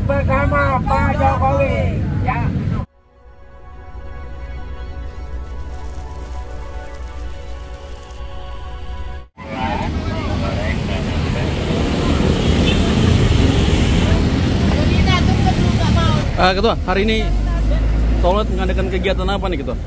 bersama Pak Jokowi. Ya. Ketua, hari ini Solmed mengadakan kegiatan apa nih, Ketua?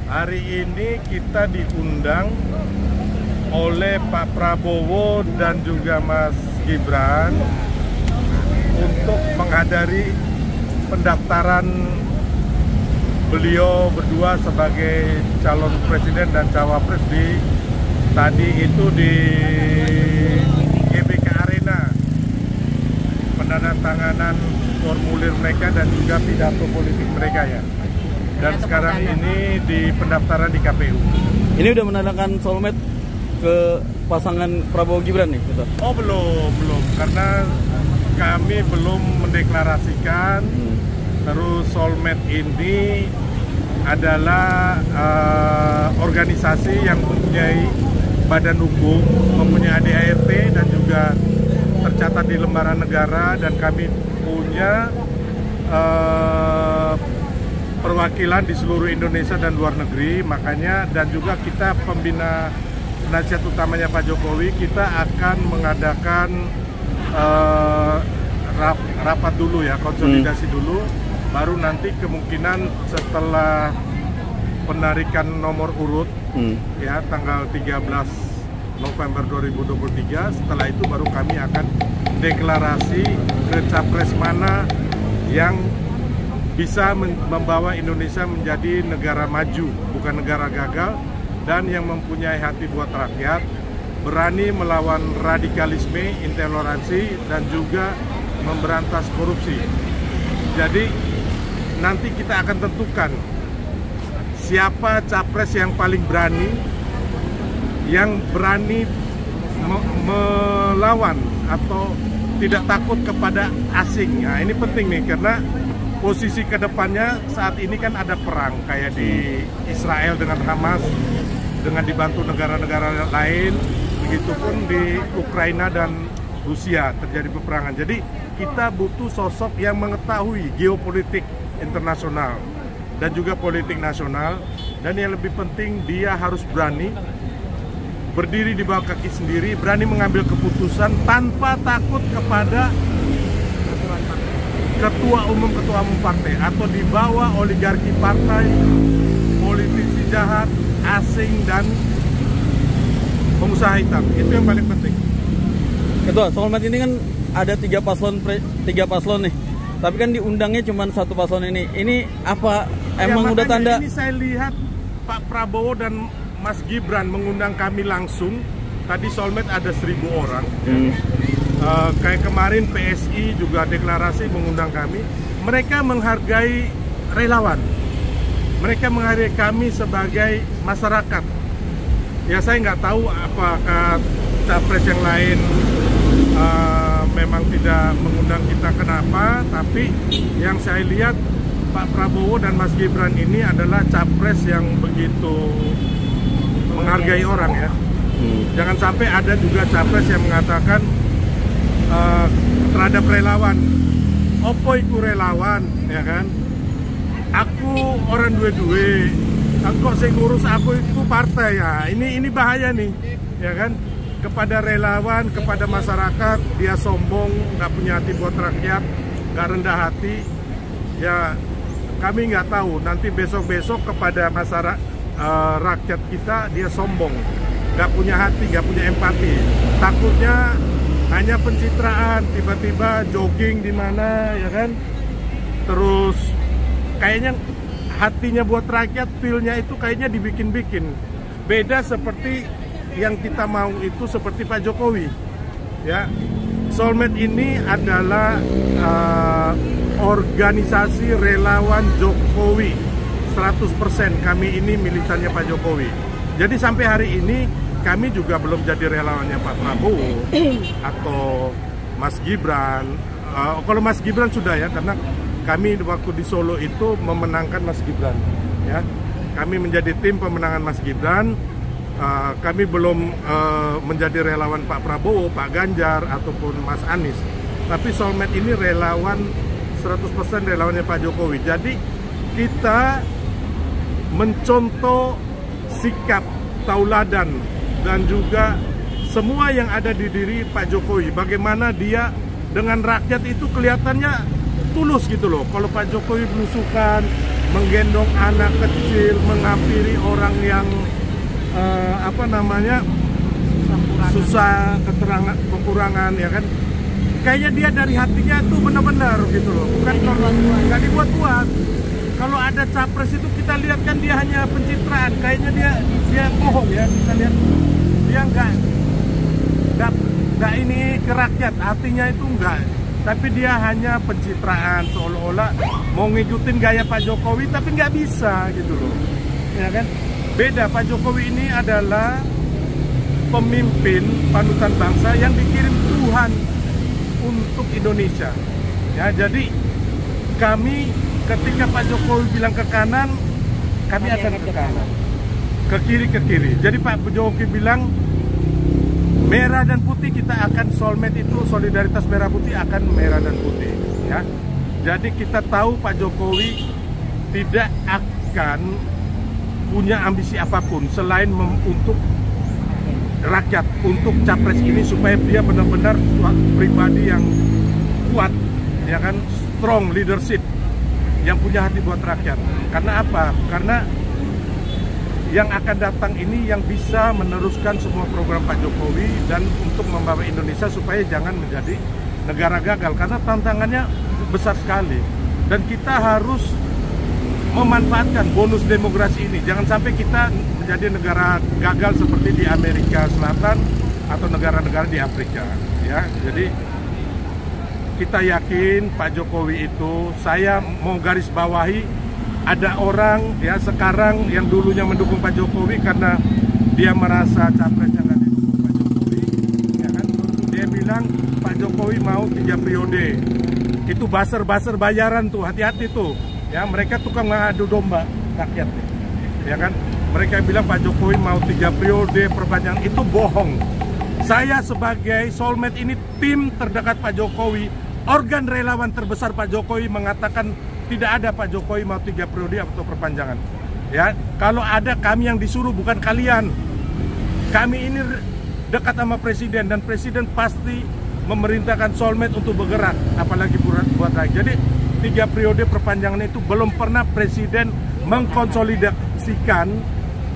Hari ini kita diundang oleh Pak Prabowo dan juga Mas Gibran untuk menghadiri pendaftaran beliau berdua sebagai calon presiden dan cawapres tadi itu di GBK Arena, penandatanganan formulir mereka dan juga pidato politik mereka ya. Dan sekarang ini di pendaftaran di KPU. Ini udah menandakan Solmed ke pasangan Prabowo Gibran nih, Ketua? Oh belum, karena kami belum mendeklarasikan. Terus Solmed ini adalah organisasi yang mempunyai badan hukum, mempunyai ADART dan juga tercatat di lembaran negara, dan kami punya perwakilan di seluruh Indonesia dan luar negeri. Makanya, dan juga kita pembina penasihat utamanya Pak Jokowi, kita akan mengadakan rapat dulu ya, konsolidasi dulu, baru nanti kemungkinan setelah penarikan nomor urut ya tanggal 13 November 2023, setelah itu baru kami akan deklarasi ke capres mana yang bisa membawa Indonesia menjadi negara maju, bukan negara gagal, dan yang mempunyai hati buat rakyat, berani melawan radikalisme, intoleransi, dan juga memberantas korupsi. Jadi nanti kita akan tentukan siapa capres yang paling berani, yang berani melawan atau tidak takut kepada asing. Nah, ini penting nih, karena posisi kedepannya saat ini kan ada perang kayak di Israel dengan Hamas, dengan dibantu negara-negara lain, begitupun di Ukraina dan Rusia terjadi peperangan. Jadi kita butuh sosok yang mengetahui geopolitik internasional dan juga politik nasional, dan yang lebih penting dia harus berani berdiri di bawah kaki sendiri, berani mengambil keputusan tanpa takut kepada ketua umum partai atau dibawa oligarki partai, politisi jahat, asing, dan pengusaha hitam. Itu yang paling penting. Ketua, Solmed ini kan ada tiga paslon nih, tapi kan diundangnya cuma satu paslon ini. Ini apa emang udah tanda? Ini saya lihat Pak Prabowo dan Mas Gibran mengundang kami langsung. Tadi Solmed ada 1.000 orang. Kayak kemarin PSI juga deklarasi mengundang kami. Mereka menghargai relawan. Mereka menghargai kami sebagai masyarakat. Ya saya nggak tahu apakah capres yang lain memang tidak mengundang kita kenapa. Tapi yang saya lihat Pak Prabowo dan Mas Gibran ini adalah capres yang begitu menghargai orang ya. Jangan sampai ada juga capres yang mengatakan terhadap relawan, opo iku relawan, ya kan? Aku orang duwe-duwe, kok sing ngurus aku itu partai ya. Ini bahaya nih, ya kan? Kepada relawan, kepada masyarakat, dia sombong, nggak punya hati buat rakyat, nggak rendah hati. Ya kami nggak tahu nanti besok-besok kepada masyarakat, rakyat kita dia sombong, nggak punya hati, nggak punya empati. Takutnya hanya pencitraan, tiba-tiba jogging di mana, ya kan? Terus kayaknya hatinya buat rakyat, feel-nya itu kayaknya dibikin-bikin. Beda seperti yang kita mau itu seperti Pak Jokowi. Ya, Solmed ini adalah organisasi relawan Jokowi 100%. Kami ini militannya Pak Jokowi. Jadi sampai hari ini kami juga belum jadi relawannya Pak Prabowo atau Mas Gibran. Kalau Mas Gibran sudah ya, karena kami waktu di Solo itu memenangkan Mas Gibran. Ya, kami menjadi tim pemenangan Mas Gibran. Kami belum menjadi relawan Pak Prabowo, Pak Ganjar ataupun Mas Anies. Tapi Solmed ini relawan 100% relawannya Pak Jokowi. Jadi kita mencontoh sikap tauladan dan juga semua yang ada di diri Pak Jokowi. Bagaimana dia dengan rakyat itu kelihatannya tulus gitu loh. Kalau Pak Jokowi belusukan, menggendong anak kecil, menghampiri orang yang susah, kekurangan, ya kan? Kayaknya dia dari hatinya itu benar-benar gitu loh, bukan nggak dibuat-buat. Kalau ada capres itu kita lihat kan dia hanya pencitraan, kayaknya dia bohong ya, kita lihat dia nggak ini ke rakyat, artinya itu enggak. Tapi dia hanya pencitraan, seolah-olah mau ngikutin gaya Pak Jokowi, tapi nggak bisa gitu loh, ya kan? Beda, Pak Jokowi ini adalah pemimpin panutan bangsa yang dikirim Tuhan untuk Indonesia. Ya, jadi kami ketika Pak Jokowi bilang ke kanan, kami akan ke kanan, ke kiri. Jadi Pak Jokowi bilang merah dan putih, kita akan soulmate itu, solidaritas merah putih akan merah dan putih. Ya, jadi kita tahu Pak Jokowi tidak akan punya ambisi apapun selain untuk rakyat, untuk capres ini supaya dia benar-benar pribadi yang kuat, ya kan, strong leadership, yang punya hati buat rakyat. Karena apa? Karena yang akan datang ini yang bisa meneruskan semua program Pak Jokowi dan untuk membawa Indonesia supaya jangan menjadi negara gagal, karena tantangannya besar sekali dan kita harus memanfaatkan bonus demografi ini. Jangan sampai kita menjadi negara gagal seperti di Amerika Selatan atau negara-negara di Afrika, ya. Jadi kita yakin Pak Jokowi itu, saya mau garis bawahi, ada orang ya sekarang yang dulunya mendukung Pak Jokowi karena dia merasa capresnya nggak didukung Pak Jokowi, ya kan? Dia bilang Pak Jokowi mau 3 periode. Itu baser-baser bayaran tuh, hati-hati tuh. Ya, mereka tukang mengadu domba rakyat nih, ya kan? Mereka bilang Pak Jokowi mau 3 periode perpanjangan, itu bohong. Saya sebagai soulmate ini, tim terdekat Pak Jokowi, organ relawan terbesar Pak Jokowi mengatakan tidak ada Pak Jokowi mau 3 periode atau perpanjangan. Ya, kalau ada kami yang disuruh, bukan kalian. Kami ini dekat sama presiden dan presiden pasti memerintahkan soulmate untuk bergerak, apalagi buat rakyat. Jadi 3 periode perpanjangan itu belum pernah presiden mengkonsolidasikan,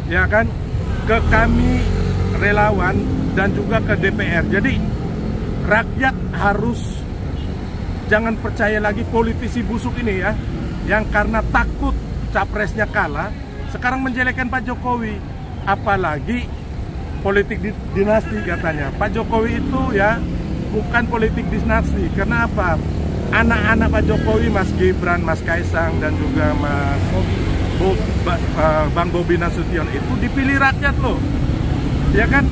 ya kan, ke kami relawan dan juga ke DPR. Jadi rakyat harus jangan percaya lagi politisi busuk ini ya, yang karena takut capresnya kalah sekarang menjelekkan Pak Jokowi, apalagi politik dinasti katanya. Pak Jokowi itu ya bukan politik dinasti. Karena apa? Anak-anak Pak Jokowi, Mas Gibran, Mas Kaisang, dan juga Bang Bobi Nasution itu dipilih rakyat loh, ya kan?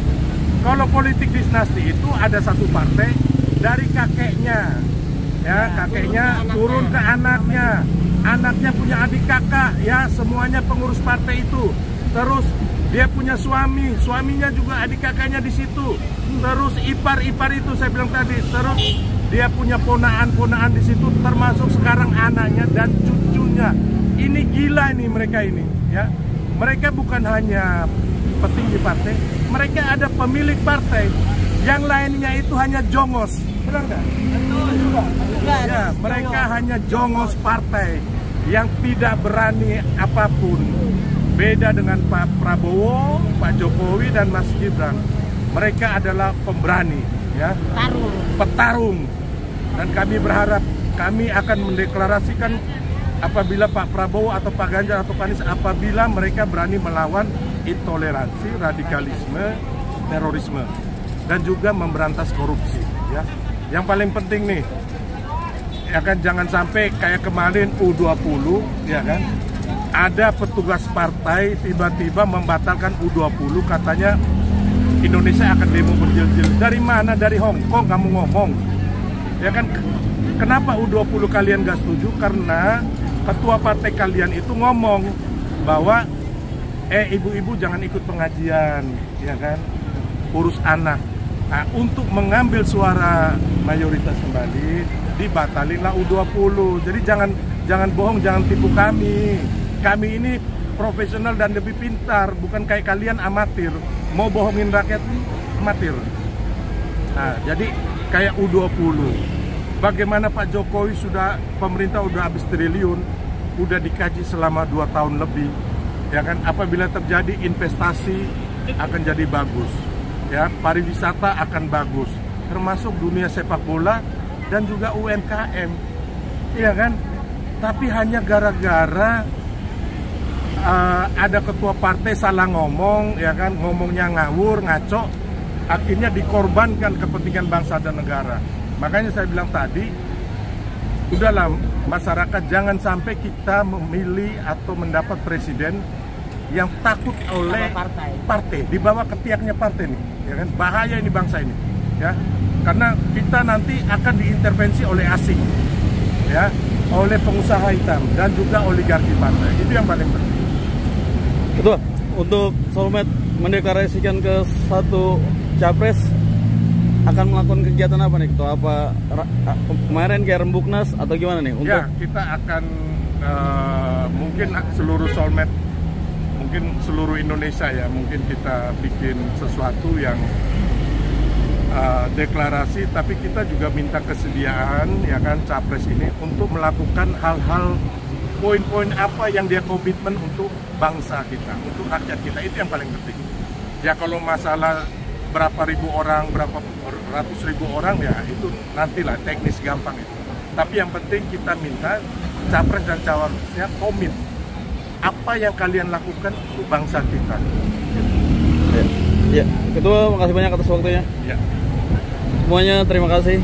Kalau politik dinasti itu ada satu partai dari kakeknya, ya kakeknya turun ke anaknya, anaknya punya adik kakak, ya semuanya pengurus partai itu. Terus dia punya suami, suaminya juga adik kakaknya di situ. Terus ipar-ipar itu saya bilang tadi. Terus dia punya ponaan-ponaan di situ, termasuk sekarang anaknya dan cucunya. Ini gila ini mereka ini, ya. Mereka bukan hanya petinggi partai, mereka ada pemilik partai. Yang lainnya itu hanya jongos, benar nggak? Ya, mereka hanya jongos partai yang tidak berani apapun. Beda dengan Pak Prabowo, Pak Jokowi, dan Mas Gibran. Mereka adalah pemberani, ya, petarung. Dan kami berharap kami akan mendeklarasikan apabila Pak Prabowo atau Pak Ganjar atau Pak Anies, apabila mereka berani melawan intoleransi, radikalisme, terorisme, dan juga memberantas korupsi, ya. Yang paling penting nih, ya kan, jangan sampai kayak kemarin U20, ya kan, ada petugas partai tiba-tiba membatalkan U20, katanya Indonesia akan demo berjil-jil. Dari mana? Dari Hong Kong kamu ngomong, ya kan? Kenapa U20 kalian gak setuju? Karena ketua partai kalian itu ngomong bahwa ibu-ibu jangan ikut pengajian, ya kan, urus anak. Nah, untuk mengambil suara mayoritas kembali, dibatalinlah U20. Jadi jangan bohong, jangan tipu kami. Kami ini profesional dan lebih pintar, bukan kayak kalian amatir. Mau bohongin rakyat amatir. Nah, jadi kayak U20. Bagaimana Pak Jokowi pemerintah udah habis triliun, udah dikaji selama 2 tahun lebih, ya kan? Apabila terjadi investasi akan jadi bagus, ya, pariwisata akan bagus, termasuk dunia sepak bola dan juga UMKM, ya kan? Tapi hanya gara-gara ada ketua partai salah ngomong, ya kan? Ngomongnya ngawur, ngaco, akhirnya dikorbankan kepentingan bangsa dan negara. Makanya saya bilang tadi, udahlah masyarakat jangan sampai kita memilih atau mendapat presiden yang takut oleh partai, dibawa ketiaknya partai nih, ya kan? Bahaya ini bangsa ini, ya. Karena kita nanti akan diintervensi oleh asing, ya, oleh pengusaha hitam dan juga oligarki partai. Itu yang paling penting. Ketua, untuk Solmed mendeklarasikan ke satu capres, akan melakukan kegiatan apa nih Ketua? Apa kemarin kayak Rembuknas atau gimana nih? Untuk... Ya, kita akan mungkin seluruh Solmed, mungkin seluruh Indonesia ya, mungkin kita bikin sesuatu yang deklarasi, tapi kita juga minta kesediaan, ya kan, capres ini untuk melakukan hal-hal, poin-poin apa yang dia komitmen untuk bangsa kita, untuk rakyat kita. Itu yang paling penting. Ya kalau masalah berapa ribu orang, berapa ratus ribu orang, ya itu nantilah teknis gampang itu. Tapi yang penting kita minta capres dan cawapresnya komit apa yang kalian lakukan untuk bangsa kita. Ya, Ketua, makasih banyak atas waktunya. Ya. Semuanya terima kasih.